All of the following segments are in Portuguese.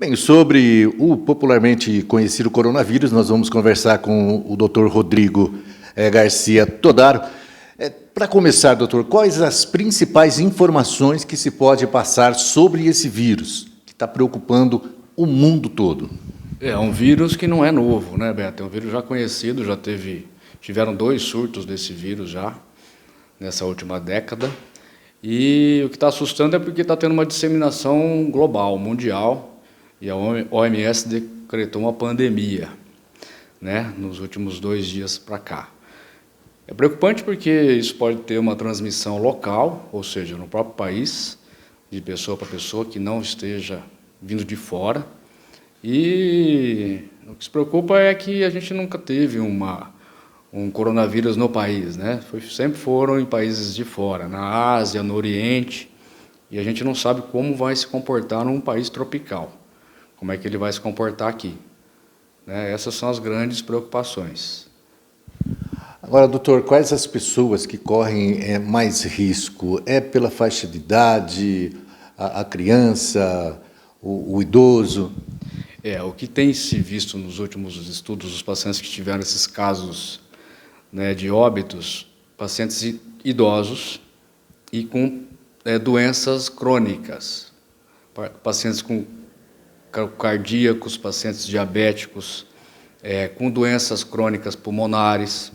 Bem, sobre o popularmente conhecido coronavírus, nós vamos conversar com o Dr. Rodrigo Garcia Todaro. Para começar, doutor, quais as principais informações que se pode passar sobre esse vírus que está preocupando o mundo todo? É um vírus que não é novo, né, Beto? É um vírus já conhecido, tiveram 2 surtos desse vírus já, nessa última década. E o que está assustando é porque está tendo uma disseminação global, mundial, e a OMS decretou uma pandemia, né, nos últimos 2 dias para cá. É preocupante porque isso pode ter uma transmissão local, ou seja, no próprio país, de pessoa para pessoa, que não esteja vindo de fora. E o que se preocupa é que a gente nunca teve um coronavírus no país, né? Sempre foram em países de fora, na Ásia, no Oriente, e a gente não sabe como vai se comportar num país tropical, como é que ele vai se comportar aqui, né? Essas são as grandes preocupações. Agora, doutor, quais as pessoas que correm mais risco? É pela faixa de idade, a criança, o idoso? O que tem se visto nos últimos estudos, os pacientes que tiveram esses casos, né, de óbitos, pacientes idosos e com doenças crônicas, pacientes com cardíacos, pacientes diabéticos, com doenças crônicas pulmonares.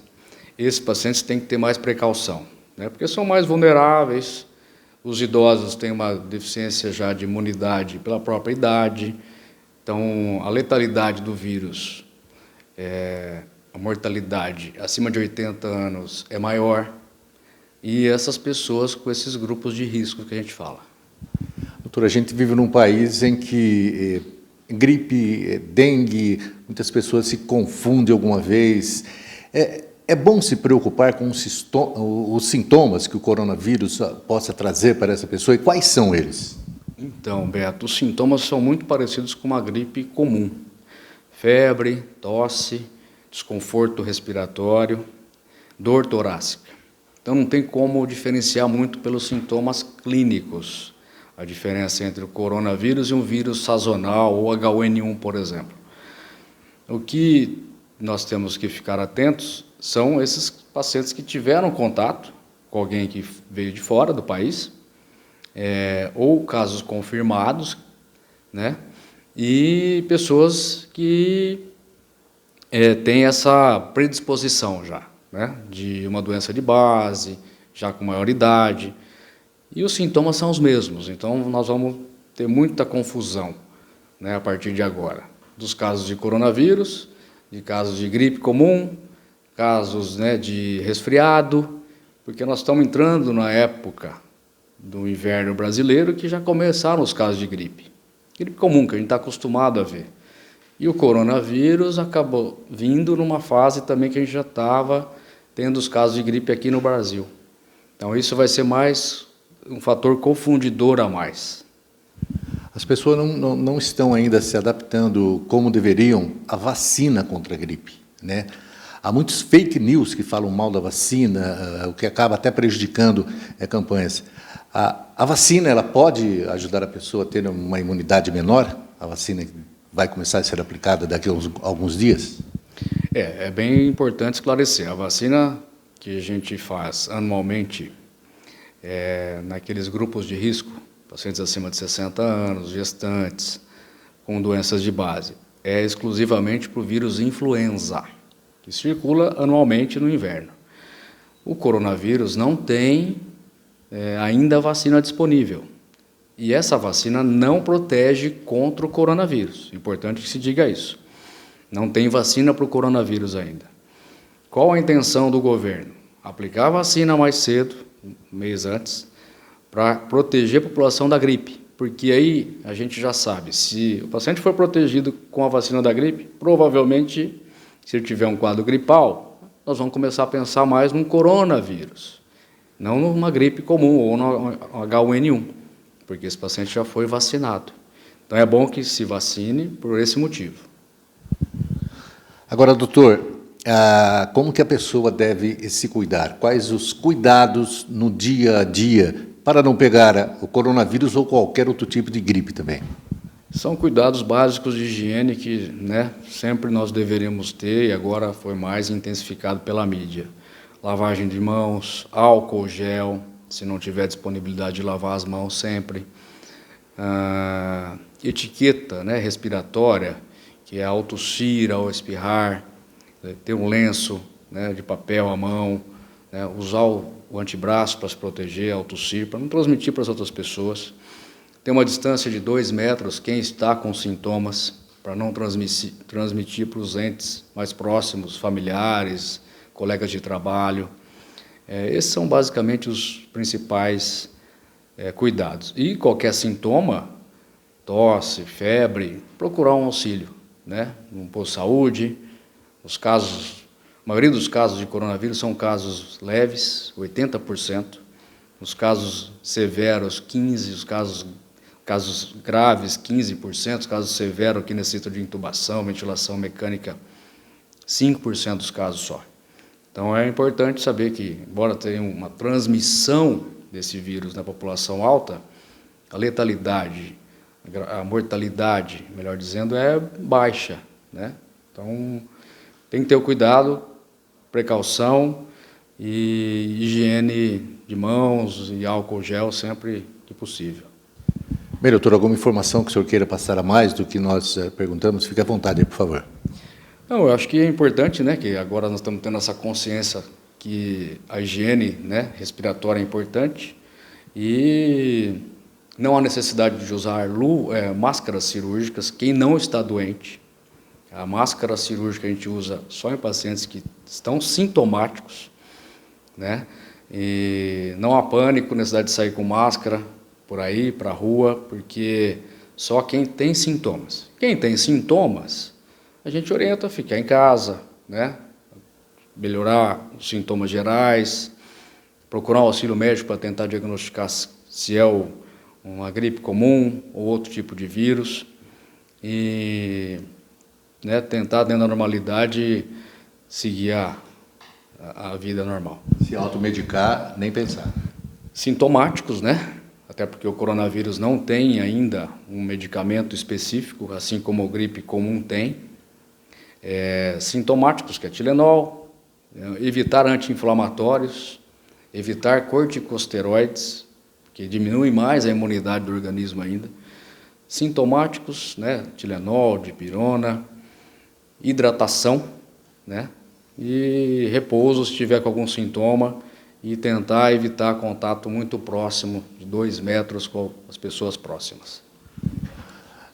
Esses pacientes têm que ter mais precaução, né, porque são mais vulneráveis. Os idosos têm uma deficiência já de imunidade pela própria idade. Então, a letalidade do vírus, a mortalidade acima de 80 anos é maior, e essas pessoas com esses grupos de risco que a gente fala. Doutor, a gente vive num país em que gripe, dengue, muitas pessoas se confundem alguma vez. É bom se preocupar com os sintomas que o coronavírus possa trazer para essa pessoa, e quais são eles? Então, Beto, os sintomas são muito parecidos com uma gripe comum. Febre, tosse, desconforto respiratório, dor torácica. Então, não tem como diferenciar muito pelos sintomas clínicos a diferença entre o coronavírus e um vírus sazonal ou H1N1, por exemplo. O que nós temos que ficar atentos são esses pacientes que tiveram contato com alguém que veio de fora do país, ou casos confirmados, né? E pessoas que têm essa predisposição já, né? De uma doença de base, já com maior idade, e os sintomas são os mesmos. Então, nós vamos ter muita confusão, né, a partir de agora, dos casos de coronavírus, de casos de gripe comum, casos, né, de resfriado, porque nós estamos entrando na época do inverno brasileiro, que já começaram os casos de gripe. Gripe comum, que a gente está acostumado a ver. E o coronavírus acabou vindo numa fase também que a gente já estava tendo os casos de gripe aqui no Brasil. Então, isso vai ser mais um fator confundidor a mais. As pessoas não estão ainda se adaptando como deveriam à vacina contra a gripe, né? Há muitos fake news que falam mal da vacina, o que acaba até prejudicando campanhas. A vacina, ela pode ajudar a pessoa a ter uma imunidade menor? A vacina vai começar a ser aplicada daqui a alguns dias? É bem importante esclarecer. A vacina que a gente faz anualmente naqueles grupos de risco, pacientes acima de 60 anos, gestantes, com doenças de base, é exclusivamente para o vírus influenza, que circula anualmente no inverno. O coronavírus não tem ainda vacina disponível. E essa vacina não protege contra o coronavírus. Importante que se diga isso. Não tem vacina para o coronavírus ainda. Qual a intenção do governo? Aplicar a vacina mais cedo, um mês antes, para proteger a população da gripe. Porque aí a gente já sabe, se o paciente for protegido com a vacina da gripe, provavelmente, se ele tiver um quadro gripal, nós vamos começar a pensar mais num coronavírus, não numa gripe comum ou no H1N1, porque esse paciente já foi vacinado. Então, é bom que se vacine por esse motivo. Agora, doutor, como que a pessoa deve se cuidar? Quais os cuidados no dia a dia para não pegar o coronavírus ou qualquer outro tipo de gripe também? São cuidados básicos de higiene que, né, sempre nós deveríamos ter e agora foi mais intensificado pela mídia. Lavagem de mãos, álcool gel, se não tiver disponibilidade de lavar as mãos sempre. Etiqueta, né, respiratória, que é ao tossir, ao espirrar, ter um lenço, né, de papel à mão, né, usar o antebraço para se proteger ao tossir, para não transmitir para as outras pessoas. Ter uma distância de 2 metros, quem está com sintomas, para não transmitir para os entes mais próximos, familiares, colegas de trabalho. Esses são basicamente os principais cuidados. E qualquer sintoma, tosse, febre, procurar um auxílio, né? Um posto de saúde. A maioria dos casos de coronavírus são casos leves, 80%. Os casos severos, 15%. Os casos graves, 15%. Os casos severos que necessitam de intubação, ventilação mecânica, 5% dos casos só. Então é importante saber que, embora tenha uma transmissão desse vírus na população alta, a letalidade, a mortalidade, melhor dizendo, é baixa, né? Então tem que ter o cuidado, precaução e higiene de mãos e álcool gel sempre que possível. Bem, doutor, alguma informação que o senhor queira passar a mais do que nós perguntamos? Fique à vontade, por favor. Não, eu acho que é importante, né, que agora nós estamos tendo essa consciência que a higiene, né, respiratória é importante e não há necessidade de usar máscaras cirúrgicas. Quem não está doente, a máscara cirúrgica a gente usa só em pacientes que estão sintomáticos, né, e não há pânico, necessidade de sair com máscara por aí, para a rua, porque só quem tem sintomas. Quem tem sintomas, a gente orienta a ficar em casa, né? Melhorar os sintomas gerais, procurar um auxílio médico para tentar diagnosticar se é uma gripe comum ou outro tipo de vírus e, né, tentar, dentro da normalidade, seguir a vida normal. Se automedicar, nem pensar. Sintomáticos, né? Até porque o coronavírus não tem ainda um medicamento específico, assim como a gripe comum tem. Sintomáticos, que é Tilenol, evitar anti-inflamatórios, evitar corticosteroides, que diminui mais a imunidade do organismo ainda. Sintomáticos, né, Tilenol, dipirona, hidratação, né, e repouso se tiver com algum sintoma e tentar evitar contato muito próximo, de 2 metros, com as pessoas próximas.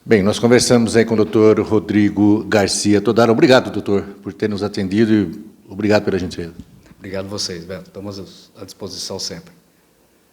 Bem, nós conversamos aí com o doutor Rodrigo Garcia Todaro. Obrigado, doutor, por ter nos atendido e obrigado pela gentileza. Obrigado a vocês, Beto. Estamos à disposição sempre.